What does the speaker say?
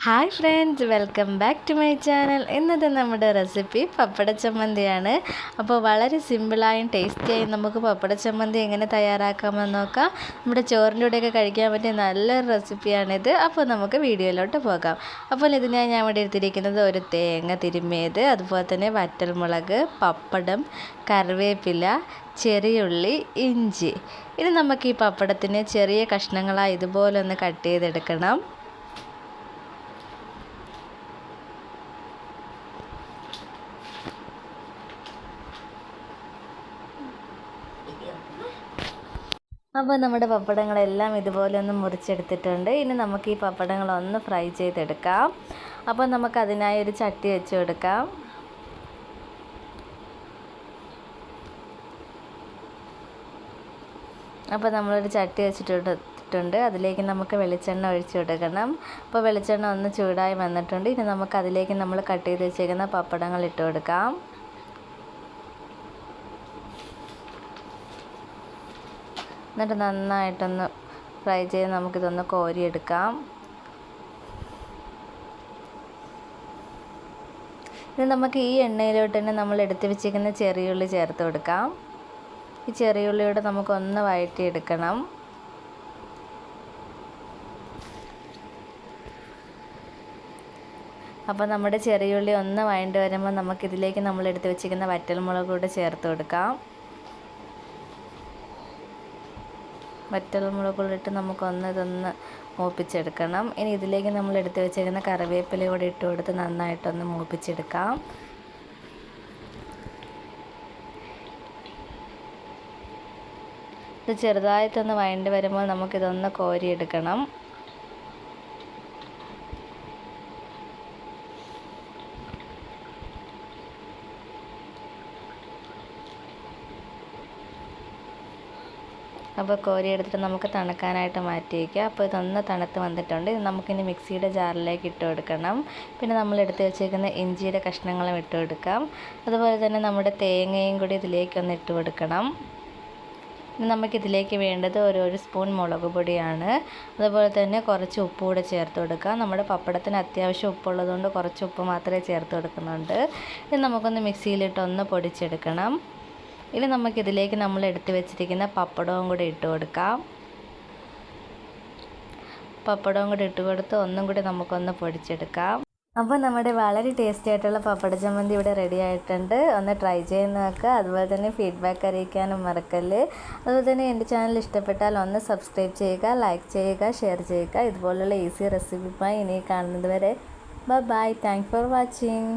Hi friends, welcome back to my channel. ഇന്നത്തെ നമ്മുടെ recipe പപ്പട ചമ്മന്തിയാണ്. അപ്പോൾ വളരെ സിമ്പിളായും ടേസ്റ്റിയായും നമുക്ക് പപ്പട ചമ്മന്തി എങ്ങനെ തയ്യാറാക്കാമെന്ന് നോക്കാം. നമ്മുടെ ചോറിൻ്റെ കൂടെയൊക്കെ കഴിക്കാൻ പറ്റിയ നല്ലൊരു റെസിപ്പിയാണിത്. അപ്പോൾ നമുക്ക് വീഡിയോയിലോട്ട് പോകാം. അപ്പോൾ ഇതിനായി ഞാൻ ഇവിടെ എടുത്തിരിക്കുന്നത് ഒരു തേങ്ങ തിരുമ്മിയത്, അതുപോലെ തന്നെ വറ്റൽമുളക്, പപ്പടം, കറിവേപ്പില, ചെറിയുള്ളി, ഇഞ്ചി. ഇനി നമുക്ക് ഈ പപ്പടത്തിന് ചെറിയ കഷ്ണങ്ങളായി ഇതുപോലെ ഒന്ന് കട്ട് ചെയ്തെടുക്കണം. അപ്പോൾ നമ്മുടെ പപ്പടങ്ങളെല്ലാം ഇതുപോലെ ഒന്ന് മുറിച്ചെടുത്തിട്ടുണ്ട്. ഇനി നമുക്ക് ഈ പപ്പടങ്ങളൊന്ന് ഫ്രൈ ചെയ്തെടുക്കാം. അപ്പോൾ നമുക്കതിനായി ഒരു ചട്ടി വെച്ച് കൊടുക്കാം. അപ്പോൾ നമ്മളൊരു ചട്ടി വെച്ചിട്ടുണ്ട്. അതിലേക്ക് നമുക്ക് വെളിച്ചെണ്ണ ഒഴിച്ച് കൊടുക്കണം. അപ്പോൾ വെളിച്ചെണ്ണ ഒന്ന് ചൂടായി വന്നിട്ടുണ്ട്. ഇനി നമുക്ക് അതിലേക്ക് നമ്മൾ കട്ട് ചെയ്ത് വെച്ചേക്കുന്ന പപ്പടങ്ങൾ ഇട്ട് കൊടുക്കാം. എന്നിട്ട് നന്നായിട്ടൊന്ന് ഫ്രൈ ചെയ്ത് നമുക്കിതൊന്ന് കോരിയെടുക്കാം. ഇനി നമുക്ക് ഈ എണ്ണയിലോട്ട് തന്നെ നമ്മൾ എടുത്ത് വെച്ചിരിക്കുന്ന ചെറിയുള്ളി ചേർത്ത് കൊടുക്കാം. ഈ ചെറിയുള്ളിയോട് നമുക്കൊന്ന് വഴറ്റിയെടുക്കണം. അപ്പോൾ നമ്മുടെ ചെറിയുള്ളി ഒന്ന് വഴണ്ട് വരുമ്പോൾ നമുക്കിതിലേക്ക് നമ്മൾ എടുത്ത് വെച്ചിരിക്കുന്ന വറ്റൽമുളക് കൂടെ ചേർത്ത് കൊടുക്കാം. വറ്റൽമുളകിട്ട് ഇതൊന്ന് മൂപ്പിച്ചെടുക്കണം. ഇനി ഇതിലേക്ക് നമ്മൾ എടുത്ത് വെച്ചിരിക്കുന്ന കറിവേപ്പില കൂടി ഇട്ട് കൊടുത്ത് നന്നായിട്ടൊന്ന് മൂപ്പിച്ചെടുക്കാം. ഇത് ചെറുതായിട്ടൊന്ന് വഴണ്ട് വരുമ്പോൾ നമുക്കിതൊന്ന് കോരിയെടുക്കണം. അപ്പോൾ കോരി എടുത്തിട്ട് നമുക്ക് തണുക്കാനായിട്ട് മാറ്റി വയ്ക്കുക. അപ്പോൾ ഇതൊന്ന് തണുത്ത് വന്നിട്ടുണ്ട്. ഇത് നമുക്കിനി മിക്സിയുടെ ജാറിലേക്ക് ഇട്ട് കൊടുക്കണം. പിന്നെ നമ്മൾ എടുത്ത് വെച്ചേക്കുന്ന ഇഞ്ചിയുടെ കഷ്ണങ്ങളും ഇട്ട് കൊടുക്കാം. അതുപോലെ തന്നെ നമ്മുടെ തേങ്ങയും കൂടി ഇതിലേക്കൊന്ന് ഇട്ട് കൊടുക്കണം. ഇനി നമുക്കിതിലേക്ക് വേണ്ടത് ഒരു സ്പൂൺ മുളക് പൊടിയാണ്. അതുപോലെ തന്നെ കുറച്ച് ഉപ്പ് കൂടെ ചേർത്ത് കൊടുക്കാം. നമ്മുടെ പപ്പടത്തിന് അത്യാവശ്യം ഉപ്പുള്ളതുകൊണ്ട് കുറച്ച് ഉപ്പ് മാത്രമേ ചേർത്ത് കൊടുക്കുന്നുണ്ട്. ഇത് നമുക്കൊന്ന് മിക്സിയിലിട്ടൊന്ന് പൊടിച്ചെടുക്കണം. ഇനി നമുക്കിതിലേക്ക് നമ്മൾ എടുത്ത് വെച്ചിരിക്കുന്ന പപ്പടവും കൂടി ഇട്ട് കൊടുക്കാം. പപ്പടവും കൂടി ഇട്ട് കൊടുത്ത് ഒന്നും കൂടി നമുക്കൊന്ന് പൊടിച്ചെടുക്കാം. അപ്പോൾ നമ്മുടെ വളരെ ടേസ്റ്റി ആയിട്ടുള്ള പപ്പട ചമ്മന്തി ഇവിടെ റെഡി ആയിട്ടുണ്ട്. ഒന്ന് ട്രൈ ചെയ്ത് നോക്കുക. അതുപോലെ തന്നെ ഫീഡ്ബാക്ക് അറിയിക്കാനും മറക്കല്ല്. അതുപോലെ തന്നെ എൻ്റെ ചാനൽ ഇഷ്ടപ്പെട്ടാൽ ഒന്ന് സബ്സ്ക്രൈബ് ചെയ്യുക, ലൈക്ക് ചെയ്യുക, ഷെയർ ചെയ്യുക. ഇതുപോലുള്ള ഈസി റെസിപ്പിയുമായി ഇനി കാണുന്നത് വരെ ബൈ. Thanks for watching.